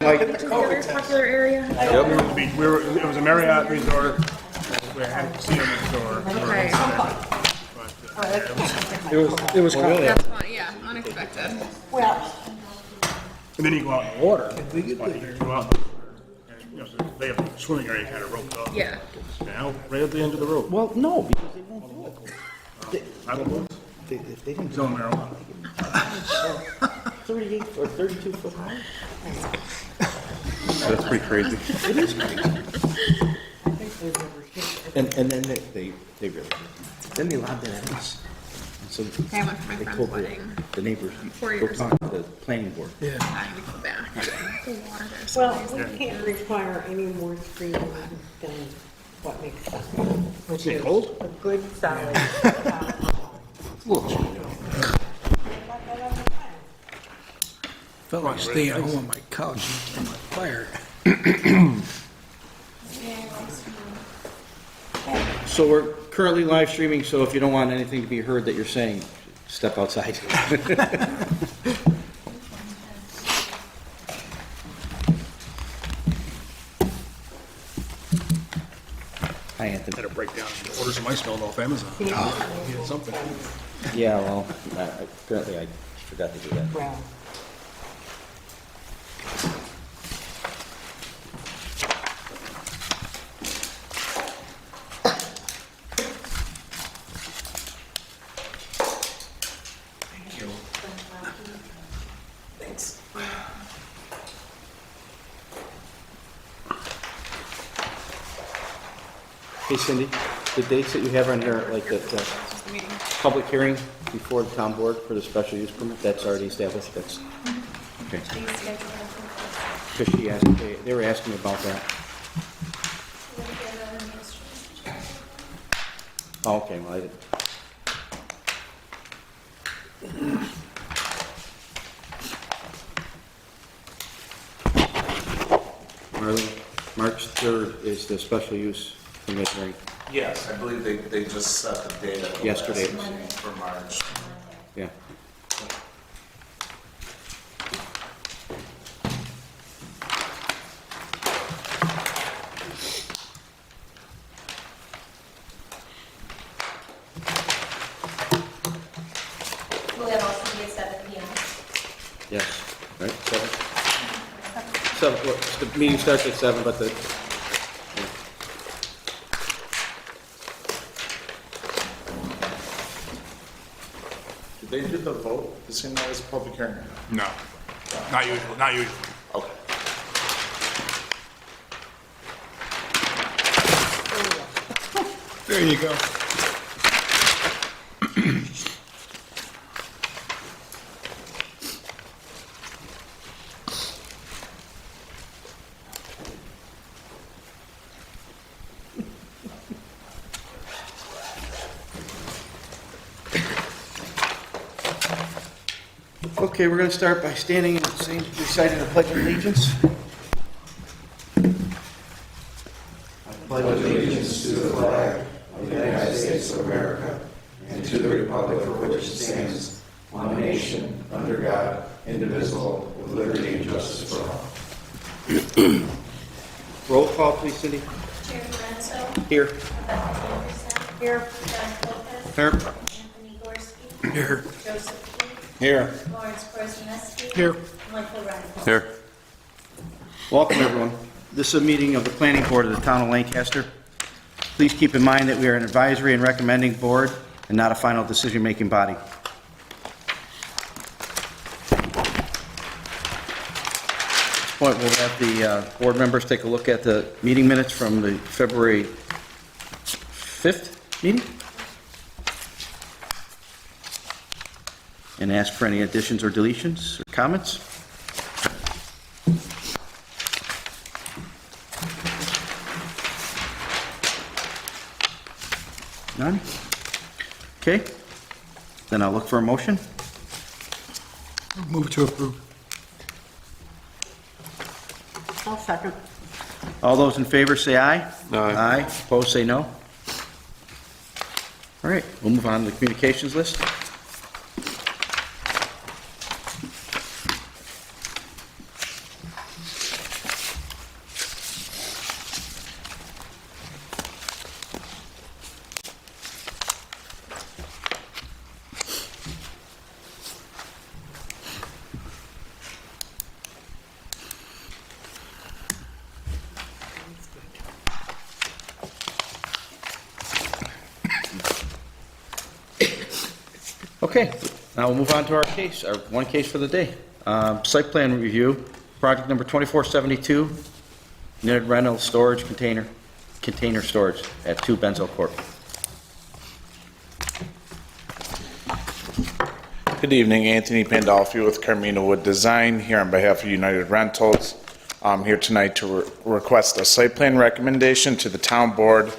Like, Which is the other popular area? It was a Marriott resort. We had casinos or. Okay. it was kind of, That's fun, yeah, unexpected. And then you go out in the water. You go out in the water, and, you know, they have a swimming area kind of roped off. Yeah. Now, right at the end of the road. well, no, because they won't do it. I don't know. If they didn't Selling marijuana. 38 or 32 foot high. That's pretty crazy. It is crazy. And then they really, then they lobbed it at us. And so I went for my they friend's told wedding. the neighbors, 4 go years talk to the planning board. I need to go back. The water there's so Well, nice. we can't require any more screening than what makes sense. Which it is cold? a good solid. Felt like staying home on my couch on my fire. So we're currently live streaming, so if you don't want anything to be heard that you're saying, step outside. Hi, Anthony. Had to break down and order some ice melt off Amazon. Needed something. Yeah, well, apparently I forgot to do that. Well, Hey Cindy, the dates that you have on here, like the The meeting. public hearing before the town board for the special use permit, that's already established, that's, okay. Because she asked, they were asking about that. Oh, okay, well, I didn't. Marlene, March 3rd is the special use permit hearing. Yes, I believe they just set the date of the Yesterday. last meeting for March. Yeah. Will that also be at 7 p.m.? Yes, right, 7? 7, well, the meeting starts at 7, but the, Did they do the vote the same night as the public hearing? No, not usually, not usually. Okay. There you go. okay, we're going to start by standing and saying, reciting the Pledge of Allegiance. Roll call, please, Cindy. Chair Lorenzo, Here. Anderson, here, John Lopez, Here. Anthony Gorski, Here. Joseph Keith, Here. Lawrence Korzinski. Here. Michael Ryan. Here. Welcome, everyone. This is a meeting of the Planning Board of the Town of Lancaster. Please keep in mind that we are an advisory and recommending board and not a final decision-making body. At this point, we'll have the board members take a look at the meeting minutes from the February 5th meeting and ask for any additions or deletions or comments. None? Okay. Then I'll look for a motion. Move to approve. I'll second. All those in favor say aye. Aye. Aye. Opposed, say no. All right, we'll move on to the communications list. Okay, now we'll move on to our case, our one case for the day. Site plan review, project number 2472, unit rental storage container storage at 2 Benzo Court. Good evening, Anthony Pandolfi with Carmina Wood Design, here on behalf of United Rentals. I'm here tonight to request a site plan recommendation to the town board.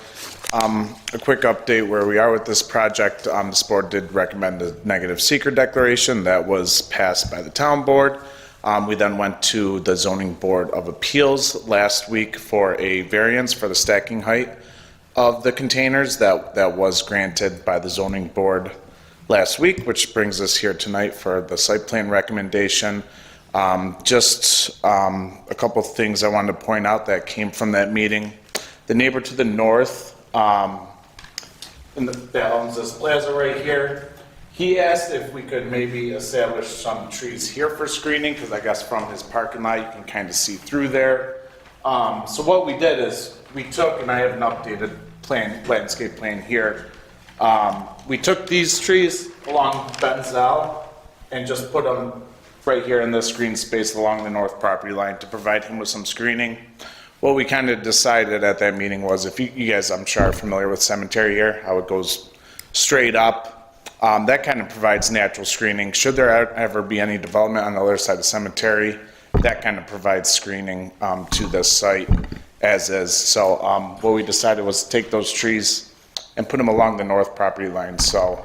A quick update where we are with this project. This board did recommend a negative seeker declaration that was passed by the town board. We then went to the zoning board of appeals last week for a variance for the stacking height of the containers that was granted by the zoning board last week, which brings us here tonight for the site plan recommendation. Just a couple of things I wanted to point out that came from that meeting. The neighbor to the north, that owns this plaza right here, he asked if we could maybe establish some trees here for screening, because I guess from his parking lot, you can kind of see through there. So what we did is, we took, and I have an updated landscape plan here, we took these trees along Benzel and just put them right here in this green space along the north property line to provide him with some screening. What we kind of decided at that meeting was, if you guys, I'm sure, are familiar with cemetery here, how it goes straight up, that kind of provides natural screening. Should there ever be any development on the other side of the cemetery, that kind of provides screening to this site as is. So what we decided was to take those trees and put them along the north property line. So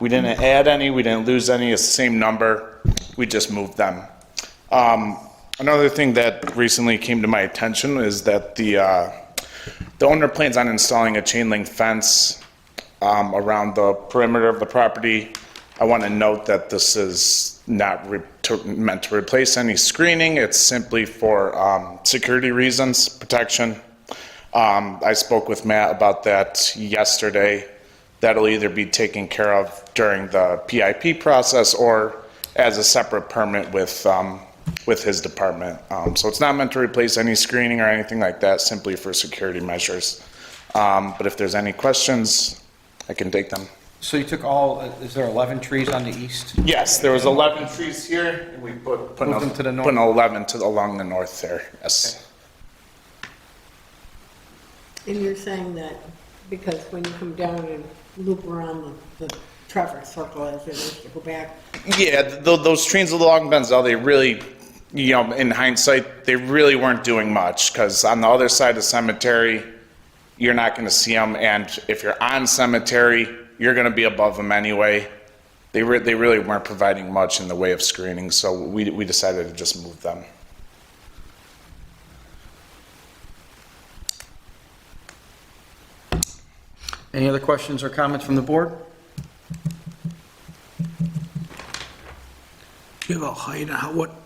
we didn't add any, we didn't lose any, it's the same number, we just moved them. Another thing that recently came to my attention is that the owner plans on installing a chain link fence around the perimeter of the property. I want to note that this is not meant to replace any screening. It's simply for security reasons, protection. I spoke with Matt about that yesterday. That'll either be taken care of during the PIP process or as a separate permit with his department. So it's not meant to replace any screening or anything like that, simply for security measures. But if there's any questions, I can take them. So you took all, is there 11 trees on the east? Yes, there was 11 trees here, and we put Moved them to the north? put 11 along the north there, yes. And you're saying that because when you come down and loop around the traffic circle as it is to go back, Yeah, those trees along Benzel, they really, you know, in hindsight, they really weren't doing much, because on the other side of the cemetery, you're not going to see them, and if you're on cemetery, you're going to be above them anyway. They really weren't providing much in the way of screening, so we decided to just move them. Any other questions or comments from the board? Do you have a height,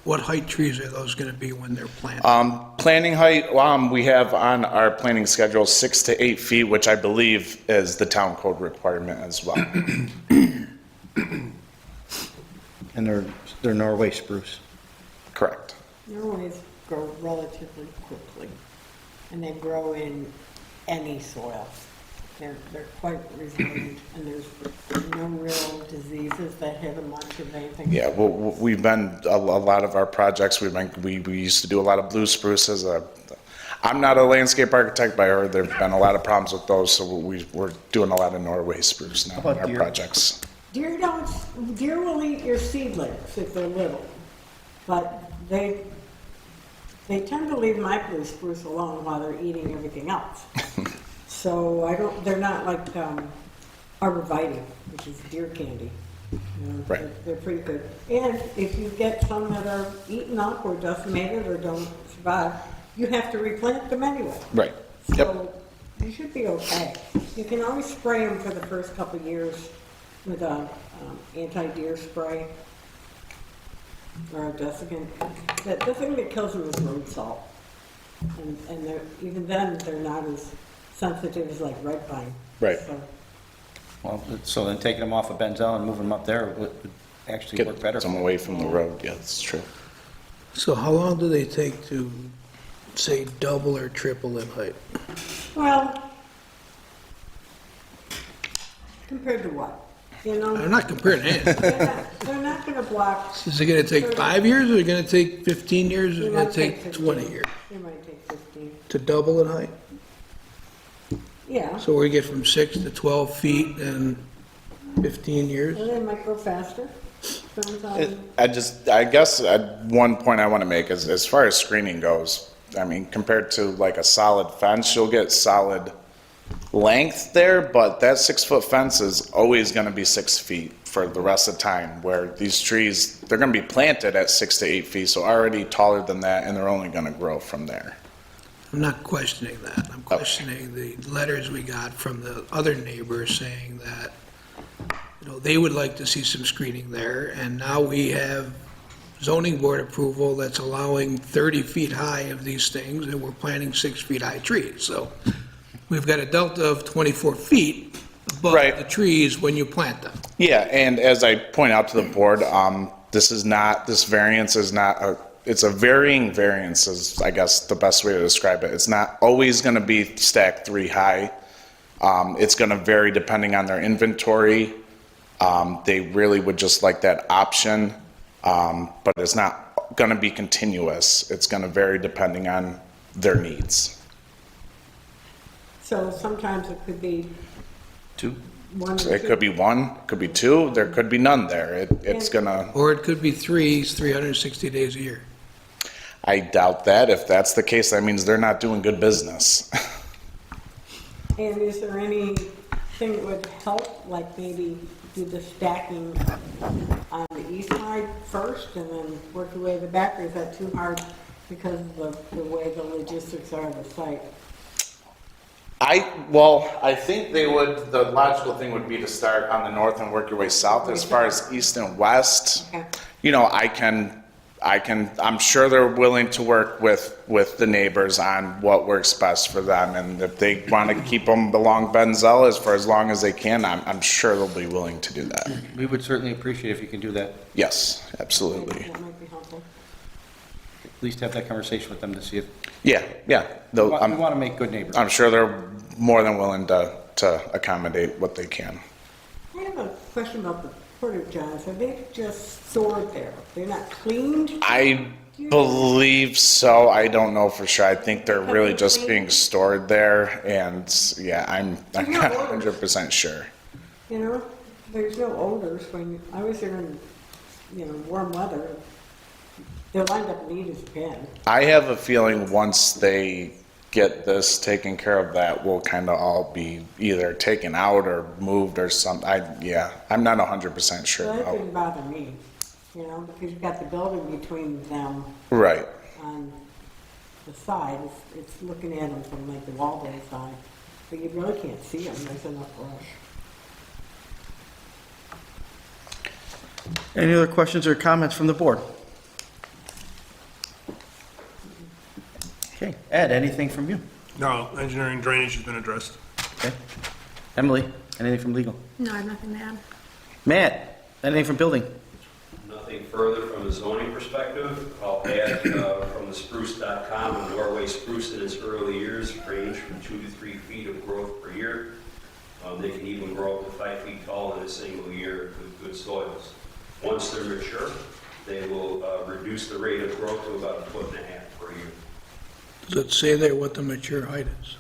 what height trees are those gonna be when they're planted? Planting height, we have on our planting schedule 6 to 8 feet, which I believe is the town code requirement as well. And they're Norway spruce. Correct. Norways grow relatively quickly, and they grow in any soil. They're quite resilient, and there's no real diseases that hit them much of anything. Yeah, well, we've been, a lot of our projects, we used to do a lot of blue spruces. I'm not a landscape architect, but I heard there've been a lot of problems with those, so we're doing a lot of Norway spruce now in about our deer? projects. Deer will eat your seedlings if they're little, but they tend to leave my blue spruce alone while they're eating everything else. So they're not like arborvitae, which is deer candy. You know, Right. They're pretty good. And if you get some that are eaten up or decimated or don't survive, you have to replant them anyway. Right. Yep. So you should be okay. You can always spray them for the first couple of years with a anti-deer spray or a desiccant. The thing that kills them is road salt. And even then, they're not as sensitive as like red pine. Right. So, Well, so then taking them off of Benzel and moving them up there would actually work better. Get them away from the road, yeah, that's true. So how long do they take to, say, double or triple in height? well, compared to what? You know, I'm not comparing it. they're not gonna block, Is it gonna take 5 years, or is it gonna take 15 years, or is it it gonna might take take 15. 20 years It might take 15. to double in height? Yeah, So we get from 6 to 12 feet in 15 years? and they might go faster. Depends on- I guess, one point I want to make is, as far as screening goes, I mean, compared to like a solid fence, you'll get solid length there, but that 6-foot fence is always going to be 6 feet for the rest of the time, where these trees, they're going to be planted at 6 to 8 feet, so already taller than that, and they're only going to grow from there. I'm not questioning that. I'm questioning the letters we got from the other neighbors saying that, you know, they would like to see some screening there, and now we have zoning board approval that's allowing 30 feet high of these things, and we're planting 6 feet high trees. So we've got a delta of 24 feet above Right. the trees when you plant them. Yeah, and as I point out to the board, this variance is not it's a varying variance is, I guess, the best way to describe it. It's not always gonna be stacked 3 high. It's gonna vary depending on their inventory. They really would just like that option, but it's not gonna be continuous. It's gonna vary depending on their needs. So sometimes it could be 2? one or two. It could be 1, could be 2, there could be none there. It's gonna, Or it could be 360 days a year. I doubt that. If that's the case, that means they're not doing good business. And is there anything that would help, like maybe do the stacking on the east side first and then work your way to the back, or is that too hard because of the way the logistics are of the site? I think the logical thing would be to start on the north and work your way south. As far as east and west, Okay. you know, I'm sure they're willing to work with the neighbors on what works best for them. And if they want to keep them along Benzel for as long as they can, I'm sure they'll be willing to do that. We would certainly appreciate if you can do that. Yes, absolutely. That might be helpful. At least have that conversation with them to see if, Yeah. we They'll- want to make good neighbors. I'm sure they're more than willing to accommodate what they can. I have a question about the porta johns. Are they just stored there? They're not cleaned? I believe so. I don't know for sure. I think they're really just being stored there, and yeah, I'm not 100% sure. You know, there's no odors when, I was there in, warm weather. They're lined up neat as a pin. I have a feeling once they get this taken care of, that will kind of all be either taken out or moved or something. I'm not 100% sure. So that about- didn't bother me, because you've got the building between them Right. on the side. It's looking at them from like the Walden side, but you really can't see them. There's enough brush. Any other questions or comments from the board? Okay, Ed, anything from you? No, engineering drainage has been addressed. Okay. Emily, anything from legal? No, I have nothing to add. Matt, anything from building? Nothing further from a zoning perspective. I'll add from the spruce.com, a Norway spruce in its early years range from 2 to 3 feet of growth per year. They can even grow up to 5 feet tall in a single year with good soils. Once they're mature, they will reduce the rate of growth to about 1.5 feet per year. Does it say there what the mature height is?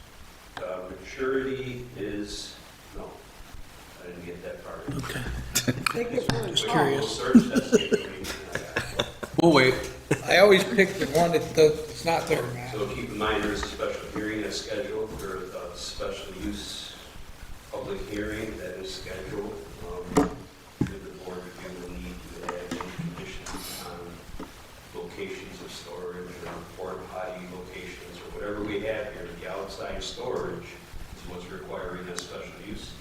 Maturity is, no, I didn't get that far. Okay. They get really Just tall. curious. We'll search that information. We'll wait. I always pick the one that's not there, Matt. So keep in mind, there is a special hearing that's scheduled for a special use public hearing that is scheduled. Should the board feel the need to add any conditions on locations of storage or porta potty locations or whatever we have here, the outside storage is what's requiring a special use.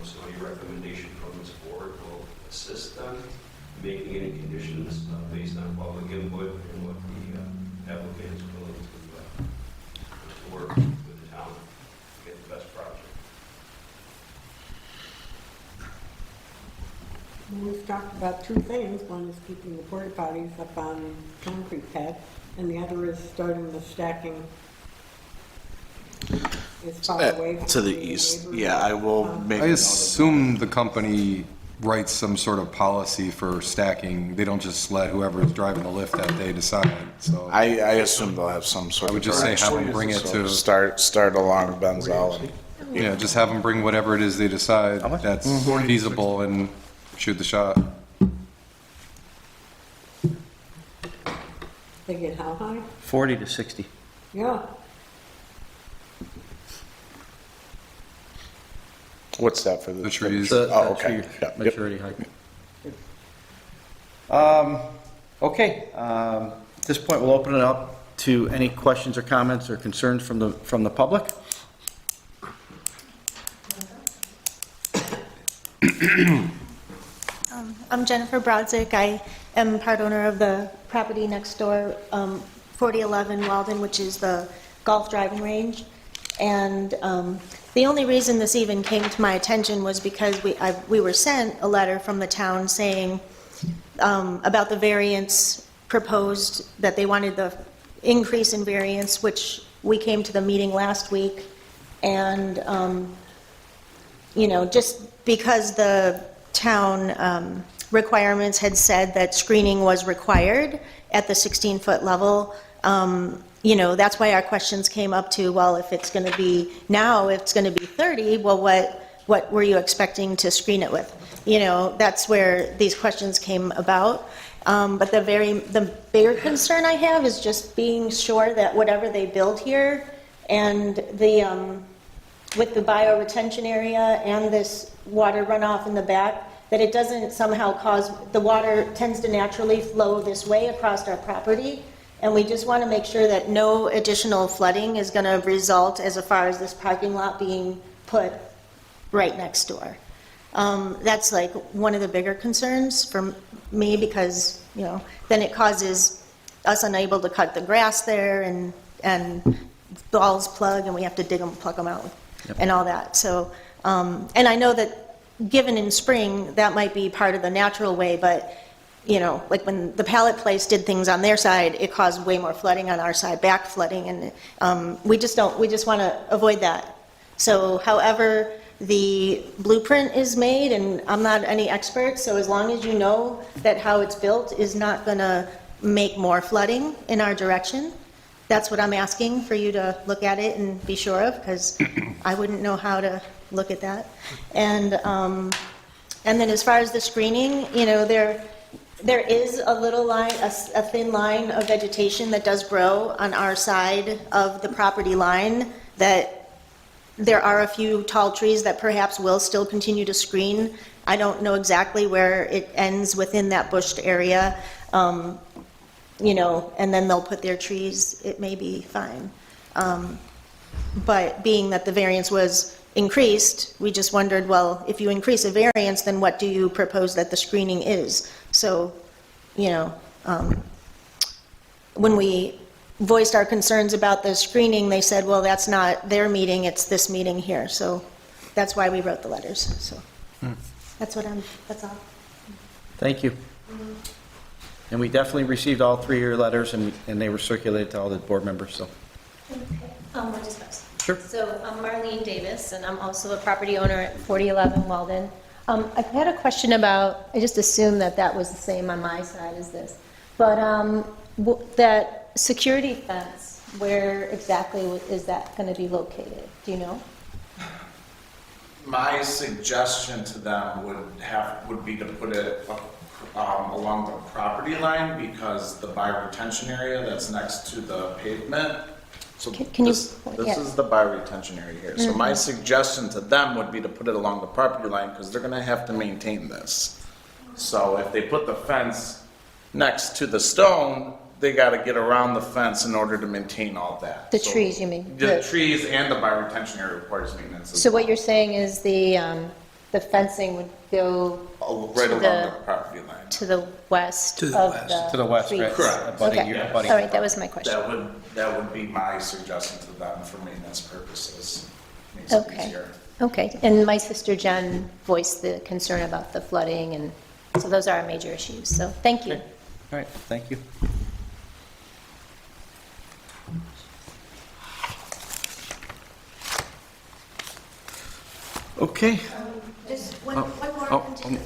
So any recommendation from this board will assist them making any conditions based on public input and what the applicant is willing to work with the town to get the best project. We've talked about two things. One is keeping the porta potties up on concrete pad, and the other is starting the stacking as far away from To the the east. neighbors. Yeah, I will make I a note of assume the company write some sort of policy for stacking. They don't just let whoever's driving the lift that day decide, so. I assume they'll have some sort I of. would just say have them direction. bring it So to- Start along Benzel and. Yeah, just have them bring whatever it is they decide that's feasible and shoot the shot. They get how high? 40 to 60. Yeah. What's that for The trees. The- Oh, the okay. tree Yeah, yep. Maturity height. Okay, at this point, we'll open it up to any questions or comments or concerns from the public. I'm Jennifer Brodzik. I am part owner of the property next door, 4011 Walden, which is the golf driving range. And the only reason this even came to my attention was because we were sent a letter from the town saying about the variance proposed, that they wanted the increase in variance, which we came to the meeting last week. And, just because the town requirements had said that screening was required at the 16-foot level, that's why our questions came up to, well, if it's going to be, now it's going to be 30, well, what were you expecting to screen it with? That's where these questions came about. But the bigger concern I have is just being sure that whatever they build here and with the bioretention area and this water runoff in the back, that it doesn't somehow cause, the water tends to naturally flow this way across our property. And we just want to make sure that no additional flooding is going to result as far as this parking lot being put right next door. That's like one of the bigger concerns for me, because, then it causes us unable to cut the grass there, and balls plug and we have to dig them, pluck them out, and all that. So, and I know that given in spring, that might be part of the natural way, but, like when the pallet place did things on their side, it caused way more flooding on our side, back flooding, and we just want to avoid that. So however the blueprint is made, and I'm not any expert, so as long as you know that how it's built is not going to make more flooding in our direction, that's what I'm asking for you to look at it and be sure of, because I wouldn't know how to look at that. And then as far as the screening, there is a little line, a thin line of vegetation that does grow on our side of the property line, that there are a few tall trees that perhaps will still continue to screen. I don't know exactly where it ends within that bushed area, and then they'll put their trees, it may be fine. But being that the variance was increased, we just wondered, well, if you increase a variance, then what do you propose that the screening is? So, when we voiced our concerns about the screening, they said, well, that's not their meeting, it's this meeting here. So that's why we wrote the letters. So that's all. Thank you. And we definitely received all 3 of your letters, and they were circulated to all the board members, so. Okay, we'll discuss. Sure. So I'm Marlene Davis, and I'm also a property owner at 4011 Walden. I've had a question about, I just assumed that was the same on my side as this, but that security fence, where exactly is that going to be located? Do you know? My suggestion to them would be to put it along the property line, because the bioretention area that's next to the pavement. So Can you- this yeah. is the bioretention area here. So my suggestion to them would be to put it along the property line, because they're gonna have to maintain this. So if they put the fence next to the stone, they gotta get around the fence in order to maintain all that. The So trees, you mean? The trees and the bioretention area requires maintenance. as So what well. you're saying is the fencing would go Right to along the- the property line. to the west To the of west. the To the west, trees? right? Correct. Abutting Okay, your- all abutting- right, that was my question. That would be my suggestion to them for maintenance purposes. Makes it Okay, easier. okay. And my sister Jen voiced the concern about the flooding, and so those are our major issues. So thank you. Okay. All right, thank you. Okay. Just one more thing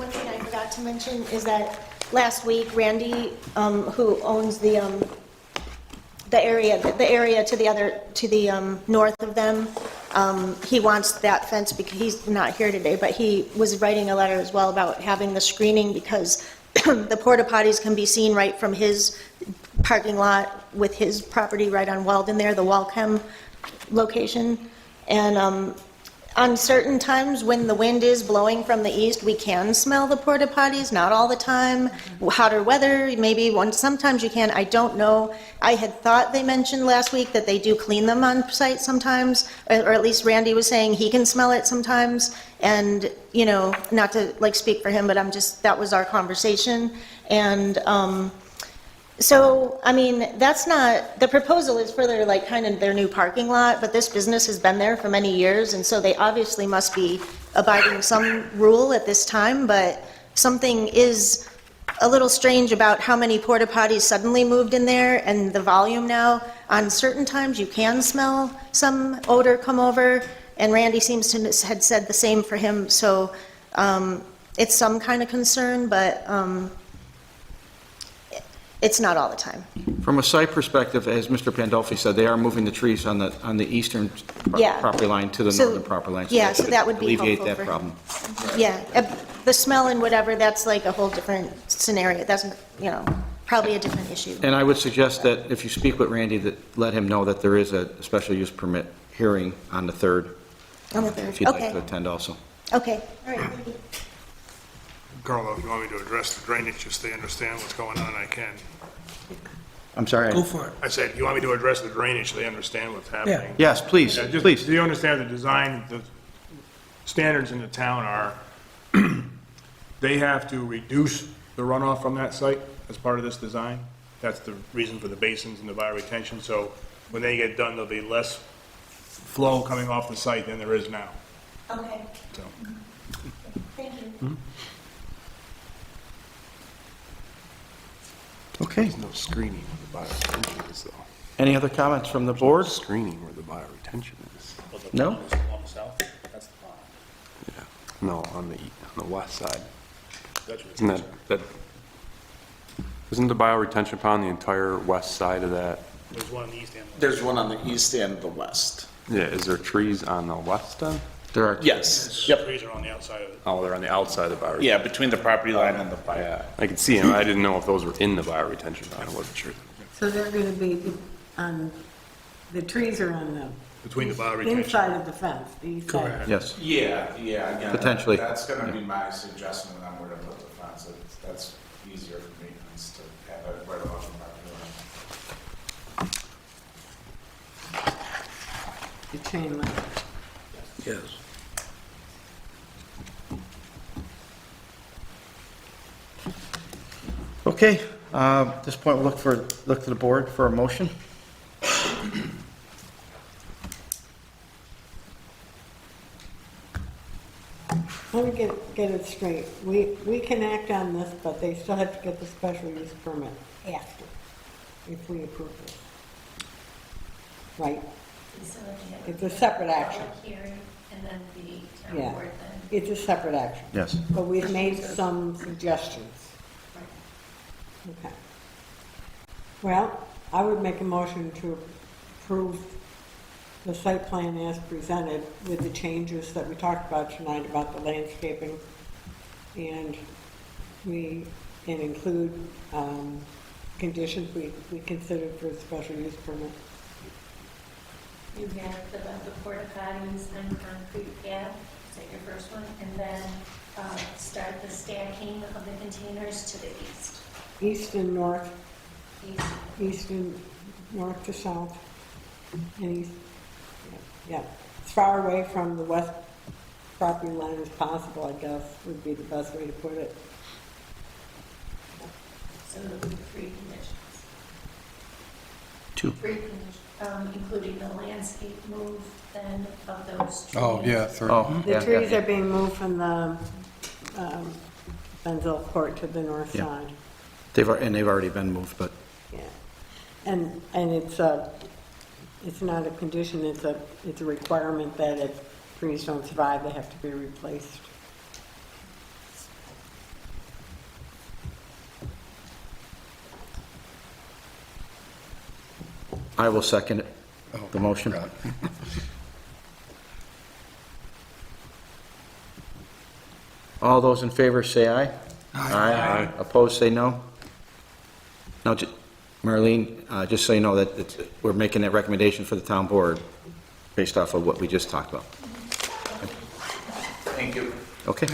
to mention is that last week Randy, who owns the area to the north of them, he wants that fence because he's not here today, but he was writing a letter as well about having the screening because the porta potties can be seen right from his parking lot with his property right on Weldon there, the Walchem location. And on certain times when the wind is blowing from the east, we can smell the porta potties, not all the time. Hotter weather, maybe sometimes you can, I don't know. I had thought they mentioned last week that they do clean them on site sometimes, or at least Randy was saying he can smell it sometimes. And, you know, not to like speak for him, but that was our conversation. And, so, I mean, that's not, the proposal is for their, like, kind of their new parking lot, but this business has been there for many years, and so they obviously must be abiding some rule at this time, but something is a little strange about how many porta potties suddenly moved in there and the volume now. On certain times, you can smell some odor come over, and Randy seems to had said the same for him, so it's some kind of concern, but it's not all the time. From a site perspective, as Mr. Pandolfi said, they are moving the trees on the eastern Yeah. property line to the So- northern property line. yeah, so that would be alleviate helpful that for him. problem. Yeah, the smell and whatever, that's like a whole different scenario. That's, you know, probably a different issue. And I would suggest that if you speak with Randy, that let him know that there is a special use permit hearing on the 3rd, On the 3rd, if you'd like okay. to attend also. Okay, all right, thank you. Carlo, if you want me to address the drainage, just so they understand what's going on, I can. I'm sorry. Go for it. I said, you want me to address the drainage so they understand what's happening? Yes, please, Yeah, just please. so you understand the design, the standards in the town are, they have to reduce the runoff from that site as part of this design. That's the reason for the basins and the bioretention, so when they get done, there'll be less flow coming off the site than there is now, Okay, so. thank you. Okay. No screening where the bioretention is, though. Any other comments from the board? Screening where the bioretention is. No? On the south, that's the pond. Yeah. No, on the west side. That's what Isn't that, isn't the bioretention pond the entire west side of that? There's one on the east end. There's one on the east and the west. Yeah, is there trees on the west end? There are. Yes, The yep. trees are on the outside of it. Oh, they're on the outside of the bioretention. Yeah, between the property line and the bio. Yeah, I could see them. I didn't know if those were in the bioretention pond. I wasn't sure. So they're gonna be on, the trees are on the Between the bioretention. inside of the fence, the east side. Correct. Yes. Yeah, again. Potentially. That's gonna be my suggestion when I'm where to put the fence. That's easier for maintenance to have it right along the property line. The chain link. Yes. Okay, at this point, we'll look to the board for a motion. Let me get it straight. We can act on this, but they still have to get the special use permit after, if we approve this. Right? It's a separate action. Hearing, and then the Yeah. town board then. It's a separate action. Yes. But we've made some suggestions. Okay. Well, I would make a motion to approve the site plan as presented with the changes that we talked about tonight about the landscaping. And we can include conditions we considered for a special use permit. You have the porta potties and concrete pad, is that your first one? And then start the stacking of the containers to the east. East and north, East. east and north to south, and east. Yeah, as far away from the west property line as possible, I guess, would be the best way to put it. So there'll be three conditions. Two. Three conditions, including the landscape move then of those trees. Oh, yeah, third. Oh, The yeah, trees yeah. are being moved from the Benzel Court to the north Yeah. side. They've already been moved, but Yeah, and it's not a condition, it's a requirement that if trees don't survive, they have to be replaced. I will second it, the motion. All those in favor say aye. Aye. Opposed, say no. Now, Marlene, just so you know that we're making that recommendation for the town board based off of what we just talked about. Thank you. Okay?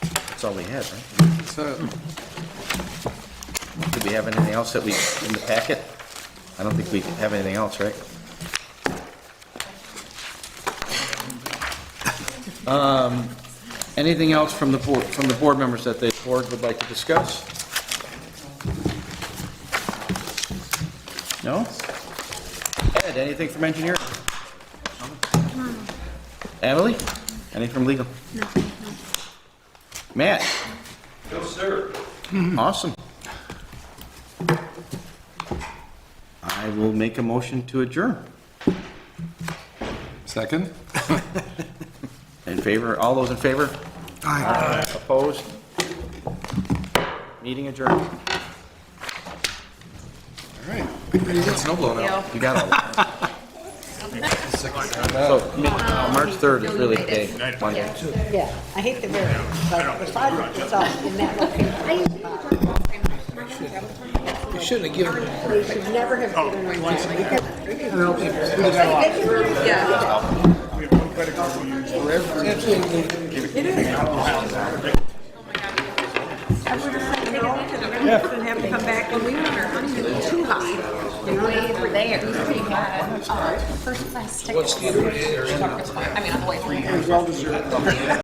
That's all we had, right? So, Did we have anything else that we, in the packet? I don't think we have anything else, right? Anything else from the board members that the board would like to discuss? No? Ed, anything from engineering? Emily? Anything from legal? No. Matt? No, sir. Awesome. I will make a motion to adjourn. second? In favor, all those in favor? Aye. Opposed? Meeting adjourned. All right. You got snow blowing out. You got all that. So, March 3rd is really the day, Monday. Yeah, I hate the variance, but if I look this up in that location, You shouldn't have given them. we should never have given them that. Yeah. I would have said no, because we're gonna have to come back and we were too high. Way over there. We had, first class tickets. What's the other day? I mean, on the way through.